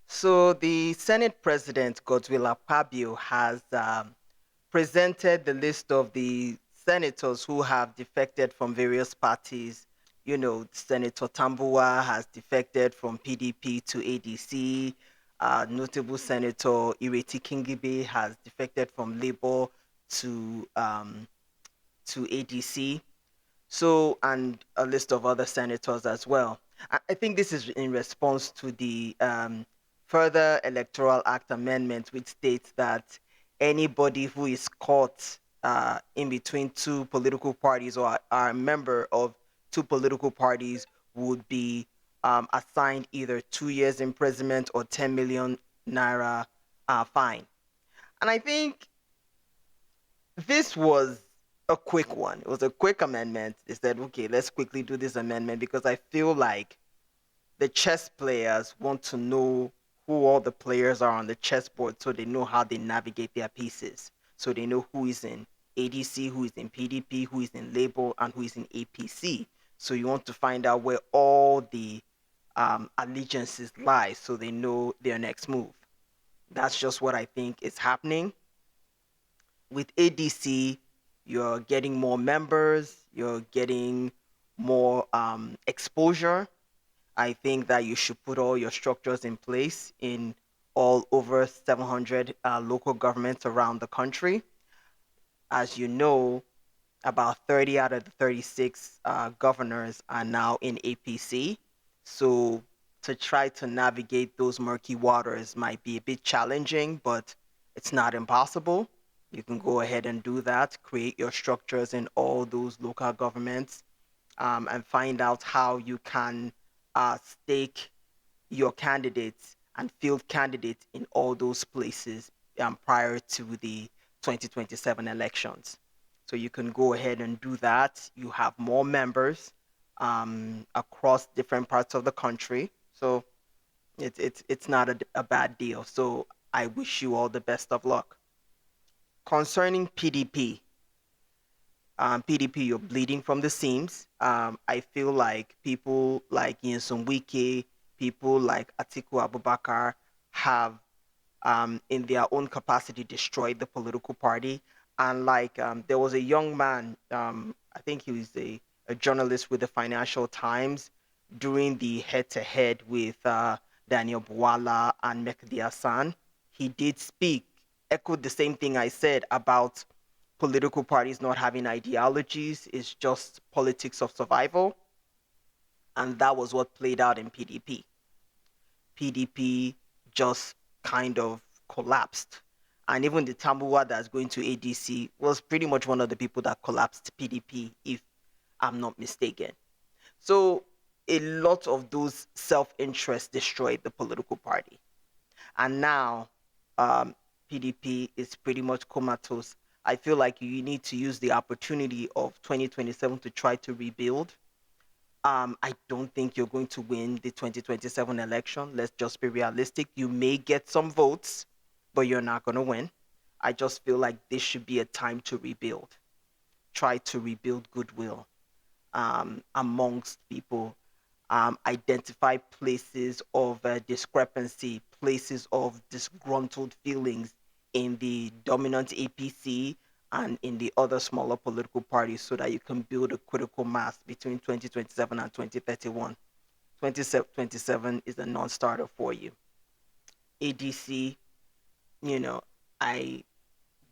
So the Senate President Godswill Akpabio has presented the list of the senators who have defected from various parties. Senator Tambuwa has defected from PDP to ADC. Notable Senator Ireti Kingibe has defected from Labour to um, to ADC. So, and a list of other senators as well. I think this is in response to the further Electoral Act Amendment, which states that anybody who is caught in between two political parties or are a member of two political parties would be assigned either 2 years imprisonment or 10 million naira fine. And I think this was a quick one. It was a quick amendment. They said, okay, let's quickly do this amendment because I feel like the chess players want to know who all the players are on the chessboard so they know how they navigate their pieces. So they know who is in ADC, who is in PDP, who is in Labour, and who is in APC. So you want to find out where all the allegiances lie so they know their next move. That's just what I think is happening with ADC. You're getting more members, you're getting more exposure. I think that you should put all your structures in place in all over 700 local governments around the country. As you know, about 30 out of the 36 governors are now in APC. So to try to navigate those murky waters might be a bit challenging, but it's not impossible. You can go ahead and do that, create your structures in all those local governments, and find out how you can stake your candidates and field candidates in all those places prior to the 2027 elections. So you can go ahead and do that. You have more members across different parts of the country. So it's not a bad deal. So I wish you all the best of luck. Concerning PDP, you're bleeding from the seams. I feel like people like Yinsun Wike, people like Atiku Abubakar have, in their own capacity, destroyed the political party. And like, there was a young man, I think he was a journalist with the Financial Times, during the head-to-head with Daniel Bwala and Mehdi Hassan. He did speak, echoed the same thing I said about political parties not having ideologies. It's just politics of survival. And that was what played out in PDP. PDP just kind of collapsed. And even the Tambuwa that's going to ADC was pretty much one of the people that collapsed PDP, if I'm not mistaken. So a lot of those self-interests destroyed the political party. And now um, PDP is pretty much comatose. I feel like you need to use the opportunity of 2027 to try to rebuild. I don't think you're going to win the 2027 election. Let's just be realistic. You may get some votes, but you're not going to win. I just feel like this should be a time to rebuild. Try to rebuild goodwill amongst people. Identify places of discrepancy, places of disgruntled feelings in the dominant APC and in the other smaller political parties so that you can build a critical mass between 2027 and 2031. 2027 is a non-starter for you. ADC, you know, I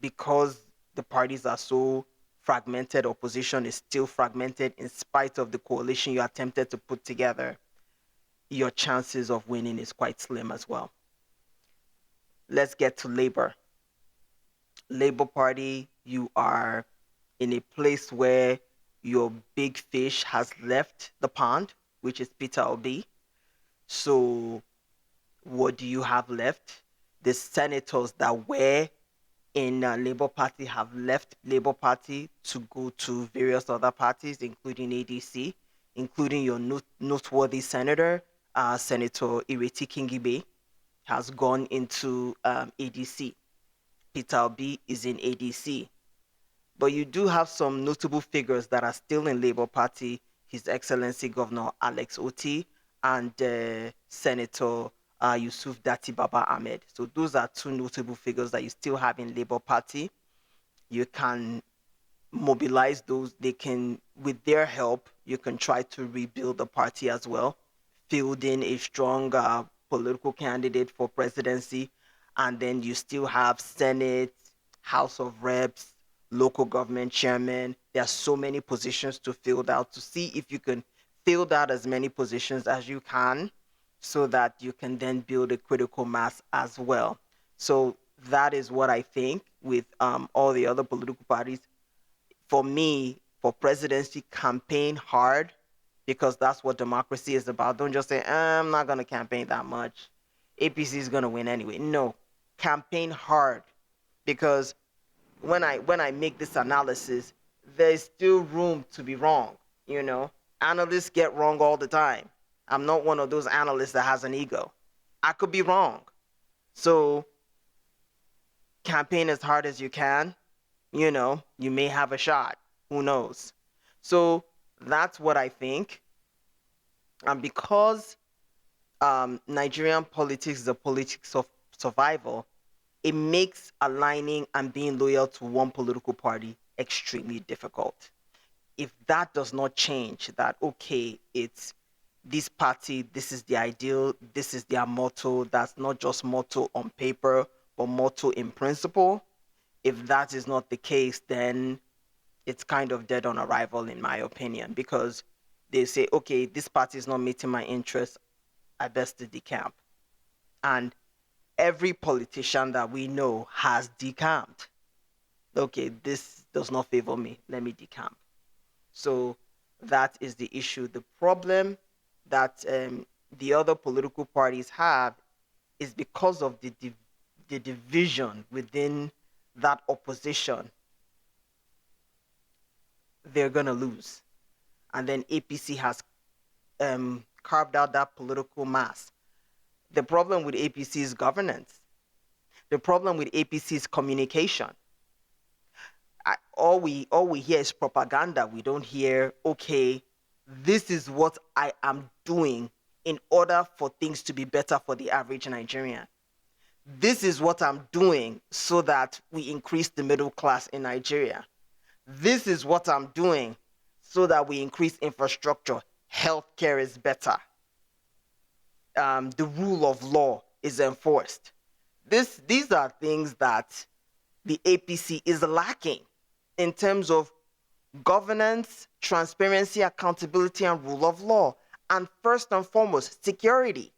because the parties are so fragmented, opposition is still fragmented in spite of the coalition you attempted to put together, your chances of winning is quite slim as well. Let's get to Labour. Labour Party, you are in a place where your big fish has left the pond, which is Peter Obi. So what do you have left? The senators that were in Labour Party have left Labour Party to go to various other parties, including ADC, including your noteworthy senator, Senator Ireti Kingibe, has gone into ADC. Peter Obi is in ADC. But you do have some notable figures that are still in Labour Party, His Excellency Governor Alex Oti and Senator Yusuf Dati Baba Ahmed. So those are two notable figures that you still have in Labour Party. You can mobilize those. They can, with their help, you can try to rebuild the party as well, fielding a strong political candidate for presidency, and then you still have Senate, House of Reps, local government chairman. There are so many positions to fill out, to see if you can fill out as many positions as you can, so that you can then build a critical mass as well. So that is what I think with all the other political parties. For me, for presidency, campaign hard, because that's what democracy is about. Don't just say, I'm not going to campaign that much. APC is going to win anyway. No, campaign hard, because when I make this analysis, there's still room to be wrong. You know, analysts get wrong all the time. I'm not one of those analysts that has an ego. I could be wrong. So campaign as hard as you can. You may have a shot. Who knows? So that's what I think. And because Nigerian politics is a politics of survival, it makes aligning and being loyal to one political party extremely difficult. If that does not change, that okay, it's this party, this is the ideal, this is their motto, that's not just motto on paper, but motto in principle. If that is not the case, then it's kind of dead on arrival, in my opinion, because they say, okay, this party is not meeting my interests, I best to decamp. And every politician that we know has decamped. Okay, this does not favor me, let me decamp. So that is the issue. The problem that the other political parties have is because of the division within that opposition, they're going to lose. And then APC has carved out that political mass. The problem with APC is governance. The problem with APC is communication. All we hear is propaganda. We don't hear, okay, this is what I am doing in order for things to be better for the average Nigerian. This is what I'm doing so that we increase the middle class in Nigeria. This is what I'm doing so that we increase infrastructure. Healthcare is better. The rule of law is enforced. These are things that the APC is lacking in terms of governance, transparency, accountability, and rule of law. And first and foremost, security.